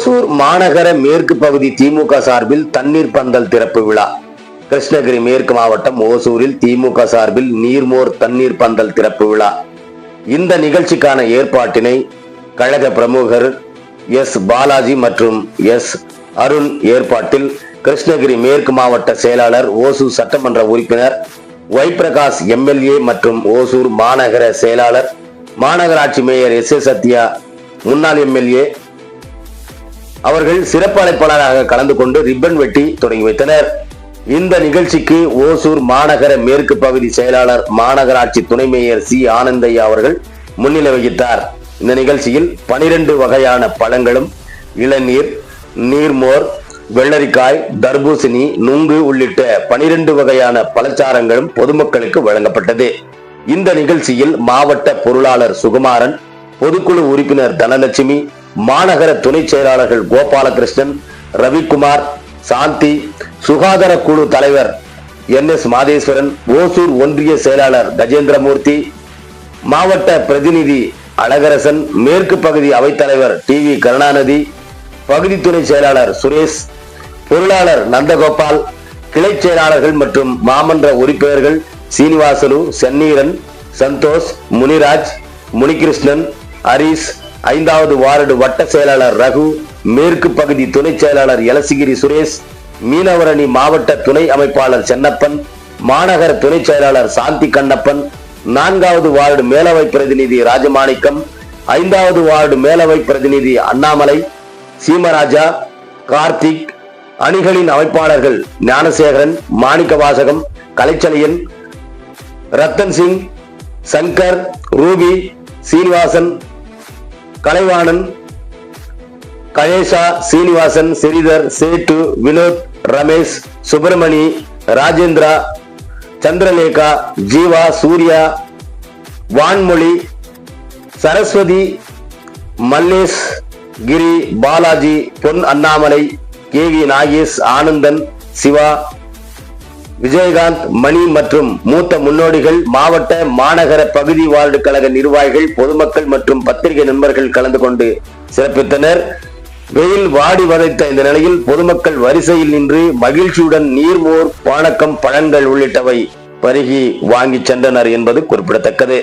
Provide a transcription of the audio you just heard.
ஓசூர் மாநகர மேற்கு பகுதி திமுக சார்பில் தண்ணீர் பந்தல் திறப்பு விழா. கிருஷ்ணகிரி மேற்கு மாவட்டம் ஓசூரில் திமுக சார்பில் நீர்மோர் தண்ணீர் பந்தல் திறப்பு விழா. இந்த நிகழ்ச்சிக்கான ஏற்பாட்டினை கழக பிரமுகர் எஸ் பாலாஜி மற்றும் எஸ் அருண் ஏற்பாட்டில் கிருஷ்ணகிரி மேற்கு மாவட்ட செயலாளர், ஓசூர் சட்டமன்ற உறுப்பினர் ஒய் பிரகாஷ் எம்எல்ஏ மற்றும் ஓசூர் மாநகர செயலாளர், மாநகராட்சி மேயர் எஸ் ஏ சத்யா முன்னாள் எம்எல்ஏ அவர்கள் சிறப்பு அழைப்பாளராக கலந்து கொண்டு ரிப்பன் வெட்டி தொடங்கி வைத்தனர். இந்த நிகழ்ச்சிக்கு ஓசூர் மாநகர மேற்கு பகுதி செயலாளர், மாநகராட்சி துணை மேயர் சி ஆனந்தையா அவர்கள் முன்னிலை வகித்தார். இந்த நிகழ்ச்சியில் 12 வகையான பழங்களும், இளநீர், நீர்மோர், வெள்ளரிக்காய், தர்பூசணி, நுங்கு உள்ளிட்ட 12 வகையான பழச்சாரங்களும் பொதுமக்களுக்கு வழங்கப்பட்டது. இந்த நிகழ்ச்சியில் மாவட்ட பொருளாளர் சுகுமாரன், பொதுக்குழு உறுப்பினர் தனலட்சுமி, மாநகர துணை செயலாளர்கள் கோபாலகிருஷ்ணன், ரவிக்குமார், சாந்தி, சுகாதார குழு தலைவர் என் எஸ் மாதேஸ்வரன், ஓசூர் ஒன்றிய செயலாளர் கஜேந்திரமூர்த்தி, மாவட்ட பிரதிநிதி அழகரசன், மேற்கு பகுதி அவைத்தலைவர் டி வி கருணாநிதி, பகுதி துணை செயலாளர் சுரேஷ், பொருளாளர் நந்தகோபால், கிளை செயலாளர்கள் மற்றும் மாமன்ற உறுப்பினர்கள் சீனிவாசலு, சென்னீரன், சந்தோஷ், முனிராஜ், முனிகிருஷ்ணன், ஹரிஸ், 5வது வார்டு வட்ட செயலாளர் ரகு, மேற்கு பகுதி துணை செயலாளர் எலசிகிரி சுரேஷ், மீனவரணி மாவட்ட துணை அமைப்பாளர் சென்னப்பன், மாநகர துணை செயலாளர் சாந்தி கண்ணப்பன், 4வது வார்டு மேலவை பிரதிநிதி ராஜமாணிக்கம், 5வது வார்டு மேலவை பிரதிநிதி அண்ணாமலை, சீமராஜா, கார்த்திக், அணிகளின் அமைப்பாளர்கள் ஞானசேகரன், மாணிக்கவாசகம், கலைச்சலியன், ரத்தன் சிங், சங்கர், ரூபி, சீனிவாசன், கலைவாணன், கணேஷா, சீனிவாசன், ஸ்ரீதர், சேட்டு, வினோத், ரமேஷ், சுப்பிரமணி, ராஜேந்திரா, சந்திரலேகா, ஜீவா, சூர்யா, வான்மொழி, சரஸ்வதி, மல்லேஷ், கிரி, பாலாஜி, பொன் அண்ணாமலை, கே வி நாகேஷ், ஆனந்தன், சிவா, விஜயகாந்த், மணி மற்றும் மூத்த முன்னோடிகள், மாவட்ட மாநகர பகுதி வார்டு கழக நிர்வாகிகள், பொதுமக்கள் மற்றும் பத்திரிகை நண்பர்கள் கலந்து கொண்டு சிறப்பித்தனர். வெயில் வாடி வதைத்த இந்த நிலையில் பொதுமக்கள் வரிசையில் நின்று மகிழ்ச்சியுடன் நீர்மோர், பானக்கம், பழங்கள் உள்ளிட்டவை பருகி வாங்கி சென்றனர் என்பது குறிப்பிடத்தக்கது.